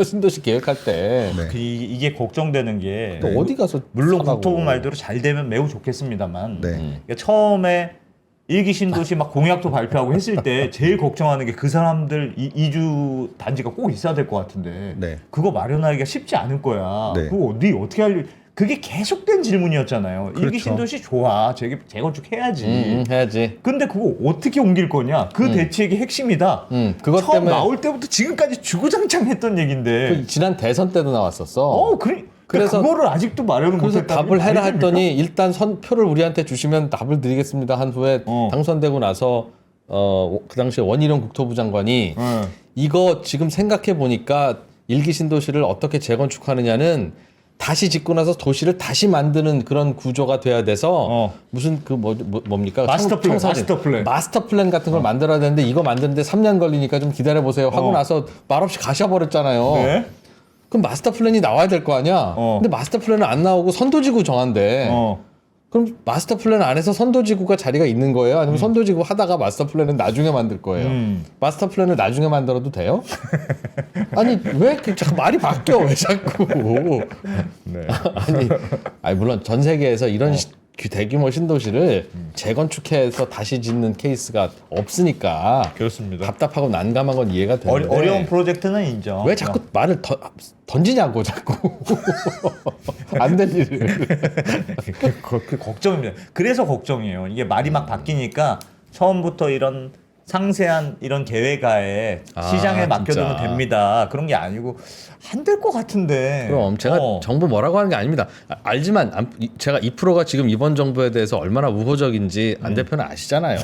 신도시 계획할 때. 네. 이게 걱정되는 게 또 어디 가서 물론 사라고. 국토부 말대로 잘 되면 매우 좋겠습니다만 네. 그러니까 처음에 일기 신도시 막 공약도 발표하고 했을 때 제일 걱정하는 게 그 사람들 이주 단지가 꼭 있어야 될 것 같은데 네. 그거 마련하기가 쉽지 않을 거야. 네. 그거 어떻게 하려? 그게 계속된 질문이었잖아요. 그렇죠. 일기 신도시 좋아. 재건축 해야지. 해야지. 근데 그거 어떻게 옮길 거냐? 그 대책이 핵심이다. 그것 처음 때문에 나올 때부터 지금까지 주구장창했던 얘기인데. 그 지난 대선 때도 나왔었어. 그래서 그거를 아직도 마련을 그래서 못했다. 답을 해라 했더니 일단 표를 우리한테 주시면 답을 드리겠습니다 한 후에 당선되고 나서 그 당시에 원희룡 국토부 장관이 이거 지금 생각해 보니까 일기 신도시를 어떻게 재건축하느냐는 다시 짓고 나서 도시를 다시 만드는 그런 구조가 돼야 돼서 무슨 그 뭡니까 마스터 플랜 같은 걸 만들어야 되는데 이거 만드는데 3년 걸리니까 좀 기다려 보세요 하고 나서 말없이 가셔버렸잖아요. 네? 그럼 마스터 플랜이 나와야 될 거 아니야. 근데 마스터 플랜은 안 나오고 선도지구 정한대. 그럼 마스터 플랜 안에서 선도지구가 자리가 있는 거예요? 아니면 선도지구 하다가 마스터 플랜은 나중에 만들 거예요? 마스터 플랜을 나중에 만들어도 돼요? 아니 왜 자꾸 말이 바뀌어? 왜 자꾸? 네. 아니 물론 전 세계에서 이런 대규모 신도시를 재건축해서 다시 짓는 케이스가 없으니까 그렇습니다. 답답하고 난감한 건 이해가 되는데 어려운 프로젝트는 인정. 왜 자꾸 말을 던지냐고 자꾸 안 될 일을. 그 걱정입니다. 그래서 걱정이에요. 이게 말이 막 바뀌니까 처음부터 이런 상세한 이런 계획하에 시장에 맡겨두면 진짜. 됩니다. 그런 게 아니고 안 될 것 같은데. 그럼 제가 정부 뭐라고 하는 게 아닙니다. 알지만 제가 2%가 지금 이번 정부에 대해서 얼마나 우호적인지 안 대표는 아시잖아요.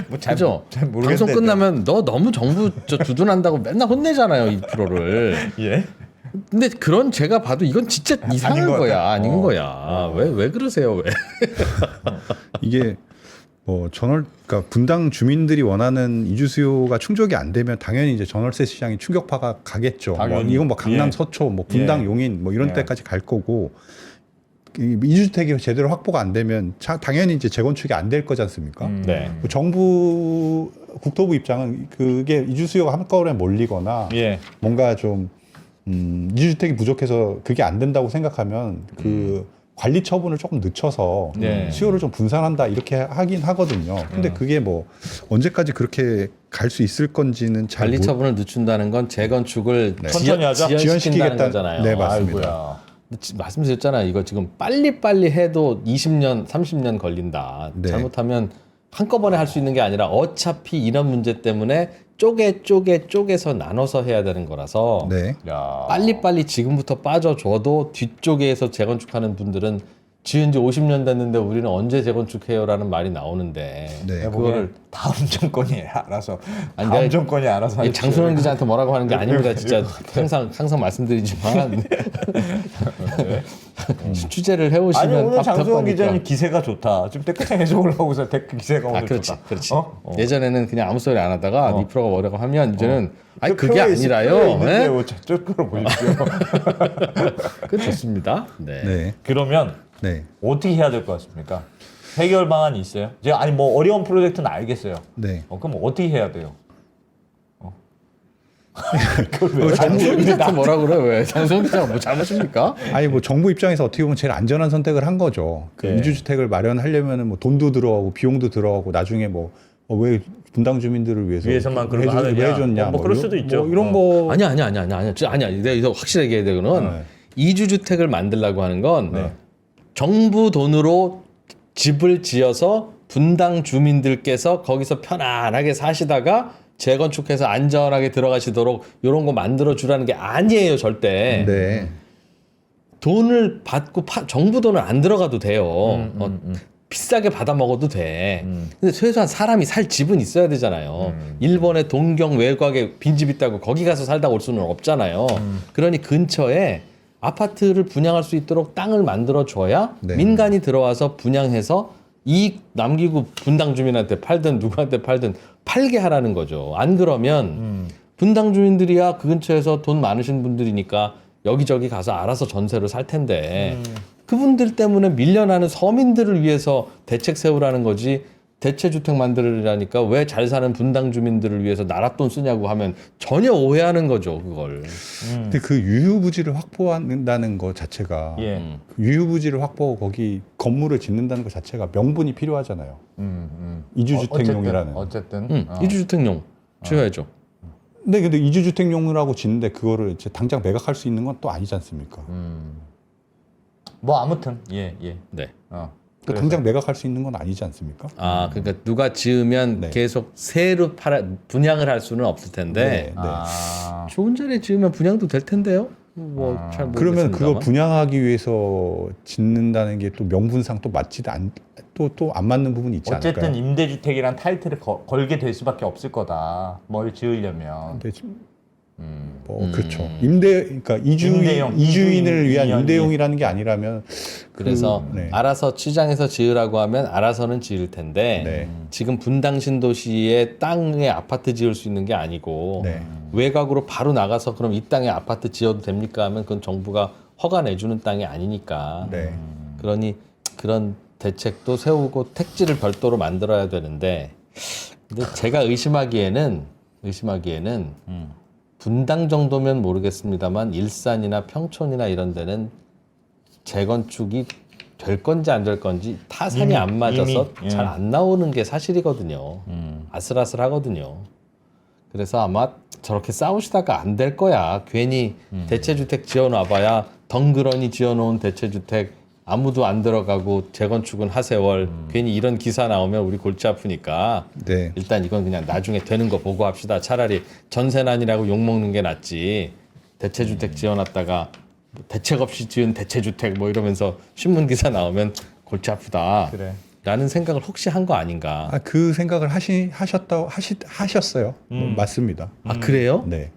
뭐 잘, 그죠? 잘 모르겠는데. 방송 끝나면 너 너무 정부 두둔한다고 맨날 혼내잖아요. 2%를. 예? 근데 그런 제가 봐도 이건 진짜 이상한 아닌 것 거야. 같아. 아닌 거야. 왜 그러세요? 왜? 이게 뭐 그러니까 분당 주민들이 원하는 이주 수요가 충족이 안 되면 당연히 이제 전월세 시장이 충격파가 가겠죠. 뭐 당연히. 이건 뭐 강남 예. 서초, 뭐 분당 예. 용인 뭐 이런 예. 데까지 갈 거고 이 이주주택이 제대로 확보가 안 되면 당연히 이제 재건축이 안 될 거지 않습니까? 네. 뭐 정부 국토부 입장은 그게 이주 수요가 한꺼번에 몰리거나 예. 뭔가 좀 이주주택이 부족해서 그게 안 된다고 생각하면 그 관리 처분을 조금 늦춰서 네. 수요를 좀 분산한다 이렇게 하긴 하거든요. 근데 그게 뭐 언제까지 그렇게 갈 수 있을 건지는 잘 관리 처분을 늦춘다는 건 재건축을 천천히 하자? 지연시킨다는 거잖아요. 네, 맞습니다. 아이고야. 말씀드렸잖아요. 이거 지금 빨리빨리 해도 20년, 30년 걸린다. 네. 잘못하면 한꺼번에 할 수 있는 게 아니라 어차피 이런 문제 때문에 쪼개서 나눠서 해야 되는 거라서 네. 야. 빨리빨리 지금부터 빠져줘도 뒤쪽에서 재건축하는 분들은 지은 지 50년 됐는데 우리는 언제 재건축해요라는 말이 나오는데 네. 그거를 그거를 다음 정권이 알아서 아니, 다음 내가 정권이 알아서 이 장순원 기자한테 뭐라고 하는 게 아닙니다. 진짜 항상 말씀드리지만 취재를 아니 해오시면 오늘 장수원 답답하니까. 기자님 기세가 좋다. 지금 댓글창 해석을 하고서 댓글 기세가 오늘 그렇지, 좋다. 그렇지. 어? 예전에는 그냥 아무 소리 안 하다가 니프로가 뭐라고 하면 이제는 아니 그 그게 표에 아니라요. 있는데 네? 뭐 저쪽 거로 보십시오. 그 좋습니다. 네. 네. 그러면 네. 어떻게 해야 될 것 같습니까? 해결 방안이 있어요? 제가 아니 뭐 어려운 프로젝트는 알겠어요. 네. 그럼 어떻게 해야 돼요? 장수원 기자한테 뭐라 그래? 왜? 장수원 기자가 뭐 잘못입니까? 아니 뭐 정부 입장에서 어떻게 보면 제일 안전한 선택을 한 거죠. 그 네. 이주주택을 마련하려면은 뭐 돈도 들어가고 비용도 들어가고 나중에 뭐 왜 분당 주민들을 위해서만 그런 거 왜 하느냐. 해줬냐 뭐 그럴 이런- 수도 있죠. 뭐 이런 거 아니야. 내가 이거 확실하게 얘기해야 되거든. 네. 이주 주택을 만들려고 하는 건 네. 정부 돈으로 집을 지어서 분당 주민들께서 거기서 편안하게 사시다가 재건축해서 안전하게 들어가시도록 이런 거 만들어 주라는 게 아니에요, 절대. 네. 돈을 받고 정부 돈은 안 들어가도 돼요. 비싸게 받아 먹어도 돼. 근데 최소한 사람이 살 집은 있어야 되잖아요. 일본의 동경 외곽에 빈집 있다고 거기 가서 살다 올 수는 없잖아요. 그러니 근처에 아파트를 분양할 수 있도록 땅을 만들어 줘야 네. 민간이 들어와서 분양해서 이익 남기고 분당 주민한테 팔든 누구한테 팔든 팔게 하라는 거죠. 안 그러면 분당 주민들이야 그 근처에서 돈 많으신 분들이니까 여기저기 가서 알아서 전세로 살 텐데 그분들 때문에 밀려나는 서민들을 위해서 대책 세우라는 거지 대체주택 만들으라니까 왜 잘 사는 분당 주민들을 위해서 나라 돈 쓰냐고 하면 전혀 오해하는 거죠 그걸. 근데 그 유휴부지를 확보한다는 것 자체가 예. 그 유휴부지를 확보하고 거기 건물을 짓는다는 것 자체가 명분이 필요하잖아요. 이주주택용이라는. 어쨌든 이주주택용 지어야죠. 근데 이주주택용이라고 짓는데 그거를 이제 당장 매각할 수 있는 건 또 아니지 않습니까? 뭐 아무튼 예. 네. 그 당장 매각할 수 있는 건 아니지 않습니까? 아 그러니까 누가 지으면 네. 계속 새로 분양을 할 수는 없을 텐데 네. 좋은 자리에 지으면 분양도 될 텐데요. 뭐 잘 모르겠습니다만. 그러면 그거 분양하기 위해서 짓는다는 게 또 명분상 또 맞지도 또 안 맞는 부분이 있지 어쨌든 않을까요? 임대주택이란 타이틀을 걸게 될 수밖에 없을 거다. 뭘 지으려면. 근데 그렇죠. 그러니까 임대용, 이주인을 위한 이주인, 임대용이라는 게 아니라면 그래서 네. 알아서 시장에서 지으라고 하면 알아서는 지을 텐데 네. 지금 분당 신도시에 땅에 아파트 지을 수 있는 게 아니고 네. 외곽으로 바로 나가서 그럼 이 땅에 아파트 지어도 됩니까 하면 그건 정부가 허가 내주는 땅이 아니니까 네. 그러니 그런 대책도 세우고 택지를 별도로 만들어야 되는데, 근데 제가 의심하기에는 분당 정도면 모르겠습니다만 일산이나 평촌이나 이런 데는 재건축이 될 건지 안 될 건지 타산이 안 맞아서 이미, 예. 잘 안 나오는 게 사실이거든요. 아슬아슬하거든요. 그래서 아마 저렇게 싸우시다가 안 될 거야. 괜히 대체주택 지어놔봐야 덩그러니 지어놓은 대체주택 아무도 안 들어가고 재건축은 하세월. 괜히 이런 기사 나오면 우리 골치 아프니까 네. 일단 이건 그냥 나중에 되는 거 보고 합시다. 차라리 전세난이라고 욕먹는 게 낫지. 대체주택 지어놨다가 대책 없이 지은 대체주택 뭐 이러면서 신문 기사 나오면 골치 아프다. 그래. 라는 생각을 혹시 한 거 아닌가. 그 생각을 하셨어요. 맞습니다. 아 그래요? 네.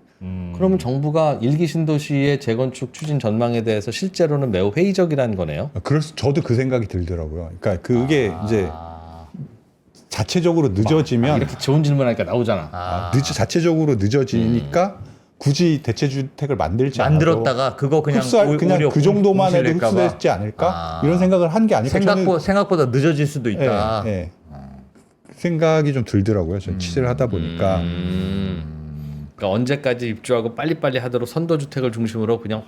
그러면 정부가 일기 신도시의 재건축 추진 전망에 대해서 실제로는 매우 회의적이라는 거네요. 그래서 저도 그 생각이 들더라고요. 그러니까 그게 이제 자체적으로 늦어지면 이렇게 좋은 질문하니까 나오잖아. 자체적으로 늦어지니까 굳이 대체주택을 만들지 만들었다가 그거 그냥 그냥 오히려 그 정도만 해도 공실될까 봐. 흡수되지 않을까 이런 생각을 한 게 아닐까 생각보다 늦어질 수도 저는 있다. 그 생각이 좀 들더라고요. 전 취재를 하다 보니까 그러니까 언제까지 입주하고 빨리빨리 하도록 선도주택을 중심으로 그냥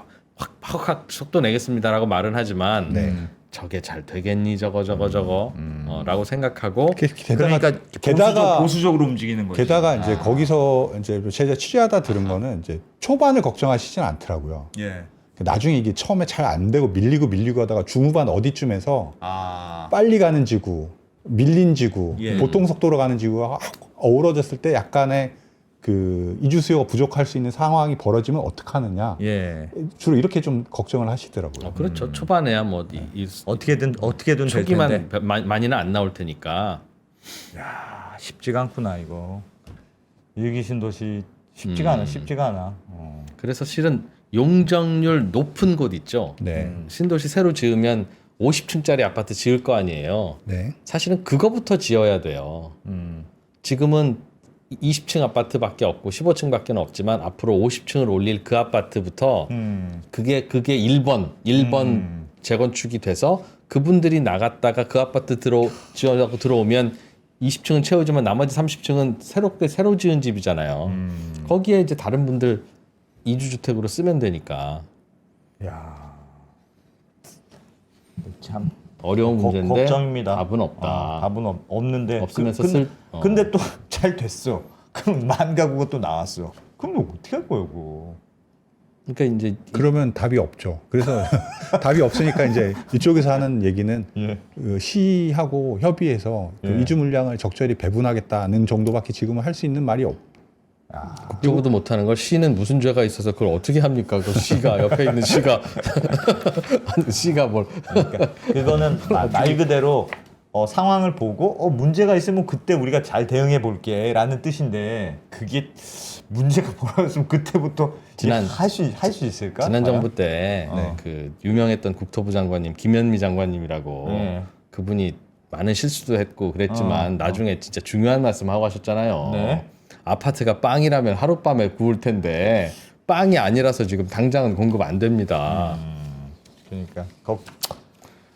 확 속도 내겠습니다라고 말은 하지만 네. 저게 잘 되겠니 저거 라고 생각하고 그러니까 게다가 보수적으로 움직이는 거죠. 게다가 이제 거기서 이제 제가 취재하다 들은 거는 이제 초반을 걱정하시진 않더라고요. 예. 나중에 이게 처음에 잘 안 되고 밀리고 하다가 중후반 어디쯤에서 아. 빨리 가는 지구, 밀린 지구, 예. 보통 속도로 가는 지구가 어우러졌을 때 약간의 그 이주 수요가 부족할 수 있는 상황이 벌어지면 어떡하느냐. 예. 주로 이렇게 좀 걱정을 하시더라고요. 그렇죠. 초반에야 뭐 어떻게든 될 초기만 텐데. 많이는 안 나올 테니까. 야, 쉽지가 않구나 이거. 일기 신도시 쉽지가 않아. 그래서 실은 용적률 높은 곳 있죠. 네. 신도시 새로 지으면 50층짜리 아파트 지을 거 아니에요. 네. 사실은 그거부터 지어야 돼요. 지금은 20층 아파트밖에 없고 15층밖에 없지만 앞으로 50층을 올릴 그 아파트부터 그게 1번 재건축이 돼서 그분들이 나갔다가 그 아파트 지어서 들어오면 20층은 채워지면 나머지 30층은 새로 지은 집이잖아요. 거기에 이제 다른 분들 이주주택으로 쓰면 되니까. 야. 참 어려운 문제인데 걱정입니다. 답은 없다. 답은 없는데 없으면서 근데 또 잘 됐어. 그럼 만가구가 또 나왔어. 그럼 너 어떻게 할 거야, 그거? 그러니까 이제 그러면 답이 없죠. 그래서 답이 없으니까 이제 이쪽에서 하는 얘기는 예. 그 시하고 협의해서 그 예. 이주 물량을 적절히 배분하겠다는 정도밖에 지금은 할 수 있는 말이 국토부도 못하는 걸 시는 무슨 죄가 있어서 그걸 어떻게 합니까? 그 시가 옆에 있는 시가 시가 뭘? 그러니까 그거는 말 그대로 상황을 보고 문제가 있으면 그때 우리가 잘 대응해 볼게라는 뜻인데 그게 문제가 벌어졌으면 그때부터 할 수 있을까? 지난 과연? 정부 때 네. 그 유명했던 국토부 장관님 김현미 장관님이라고 네. 그분이 많은 실수도 했고 그랬지만 나중에 진짜 중요한 말씀 하고 하셨잖아요. 네. 아파트가 빵이라면 하룻밤에 구울 텐데 빵이 아니라서 지금 당장은 공급 안 됩니다. 그러니까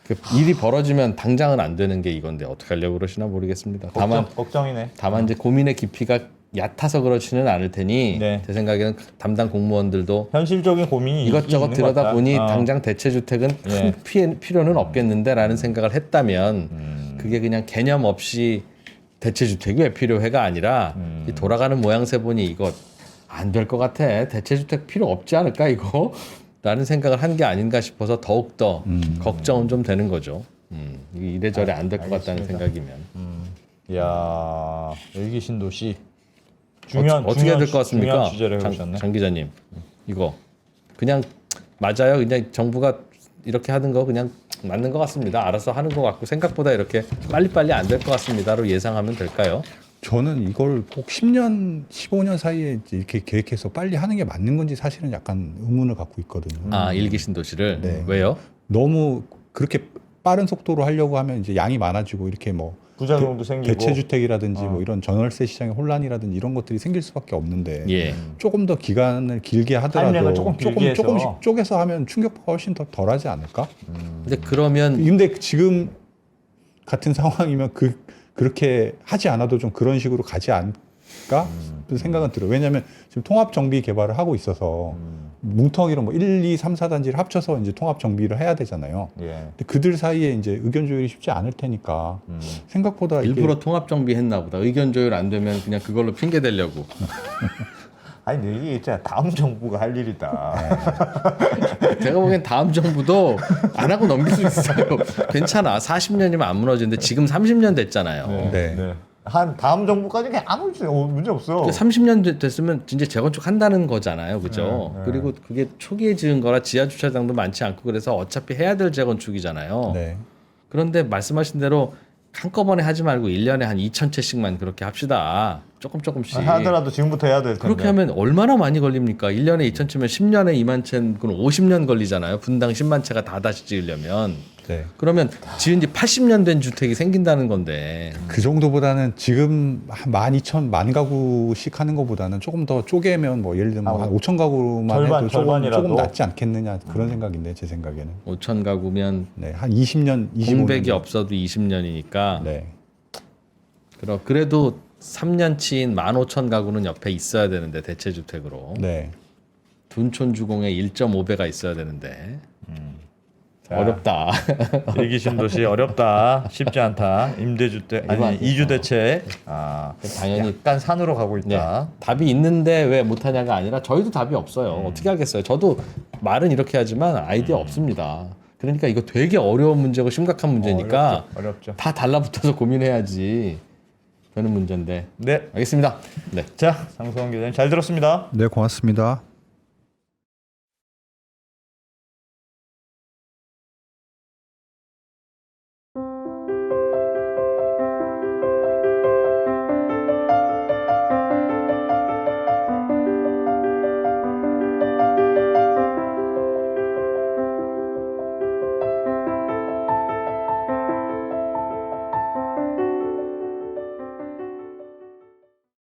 그 일이 벌어지면 당장은 안 되는 게 이건데 어떻게 하려고 그러시나 모르겠습니다. 걱정이네. 다만 이제 고민의 깊이가 얕아서 그렇지는 않을 테니 네. 제 생각에는 담당 공무원들도 현실적인 고민이 이것저것 있는 것 같다. 들여다보니 당장 대체주택은 예. 큰 필요는 없겠는데라는 생각을 했다면 그게 그냥 개념 없이 대체주택이 왜 필요해가 아니라 이 돌아가는 모양새 보니 이거 안 될 것 같아. 대체주택 필요 없지 않을까 이거? 라는 생각을 한 게 아닌가 싶어서 더욱더 걱정은 좀 되는 거죠. 이게 이래저래 안 될 것 같다는 생각이면. 야, 일기 신도시 어떻게 해야 될 것 같습니까? 중요한 주제를 해오셨네. 장 기자님, 이거 그냥 맞아요. 그냥 정부가 이렇게 하는 거 그냥 맞는 것 같습니다. 알아서 하는 것 같고 생각보다 이렇게 빨리빨리 안 될 것 같습니다로 예상하면 될까요? 저는 이걸 꼭 10년, 15년 사이에 이렇게 계획해서 빨리 하는 게 맞는 건지 사실은 약간 의문을 갖고 있거든요. 아 일기 신도시를 네. 왜요? 너무 그렇게 빠른 속도로 하려고 하면 이제 양이 많아지고 이렇게 뭐 부작용도 생기고 대체주택이라든지 뭐 이런 전월세 시장의 혼란이라든지 이런 것들이 생길 수밖에 없는데 예. 조금 더 기간을 길게 타임라인을 하더라도 조금 길게 해서. 조금씩 쪼개서 하면 충격파가 훨씬 더 덜하지 않을까? 근데 그러면 근데 지금 같은 상황이면 그렇게 하지 않아도 좀 그런 식으로 가지 않을까 생각은 들어요. 왜냐하면 지금 통합 정비 개발을 하고 있어서 뭉텅이로 뭐 1, 2, 3, 4단지를 합쳐서 이제 통합 정비를 해야 되잖아요. 예. 근데 그들 사이에 이제 의견 조율이 쉽지 않을 테니까 생각보다 일부러 통합 정비했나 보다. 의견 조율 안 되면 그냥 그걸로 핑계 대려고. 아니 근데 이게 있잖아 다음 정부가 할 일이다. 제가 보기엔 다음 정부도 안 하고 넘길 수 있어요. 괜찮아. 40년이면 안 무너지는데 지금 30년 됐잖아요. 네. 한 다음 정부까지 그냥 아무 문제 없어. 30년 됐으면 진짜 재건축 한다는 거잖아요. 그죠? 그리고 그게 초기에 지은 거라 지하 주차장도 많지 않고 그래서 어차피 해야 될 재건축이잖아요. 네. 그런데 말씀하신 대로 한꺼번에 하지 말고 1년에 한 2,000채씩만 그렇게 합시다. 조금씩. 하더라도 지금부터 해야 될 텐데. 그렇게 하면 얼마나 많이 걸립니까? 1년에 2,000채면 10년에 2만 채는 그럼 50년 걸리잖아요. 분당 10만 채가 다 다시 지으려면. 네. 그러면 지은 지 80년 된 주택이 생긴다는 건데. 그 정도보다는 지금 한 12,000, 만 가구씩 하는 것보다는 조금 더 쪼개면 뭐 예를 들면 한 5천 가구만 해도 절반이라도. 조금 낫지 않겠느냐 그런 생각인데 제 생각에는 5천 가구면 네, 한 20년, 25년 공백이 없어도 20년이니까. 네, 그래도 3년치인 15,000 가구는 옆에 있어야 되는데 대체주택으로. 네. 둔촌 주공의 1.5배가 있어야 되는데. 어렵다. 일기 신도시 어렵다. 쉽지 않다. 임대주택 아니 이주 대책. 당연히 약간 산으로 가고 네, 있다. 답이 있는데 왜 못하냐가 아니라 저희도 답이 없어요. 어떻게 하겠어요? 저도 말은 이렇게 하지만 아이디어 없습니다. 그러니까 이거 되게 어려운 문제고 심각한 문제니까 어렵죠. 다 달라붙어서 고민해야지 되는 문제인데. 네. 알겠습니다. 네. 자, 장수원 기자님 잘 들었습니다. 네, 고맙습니다.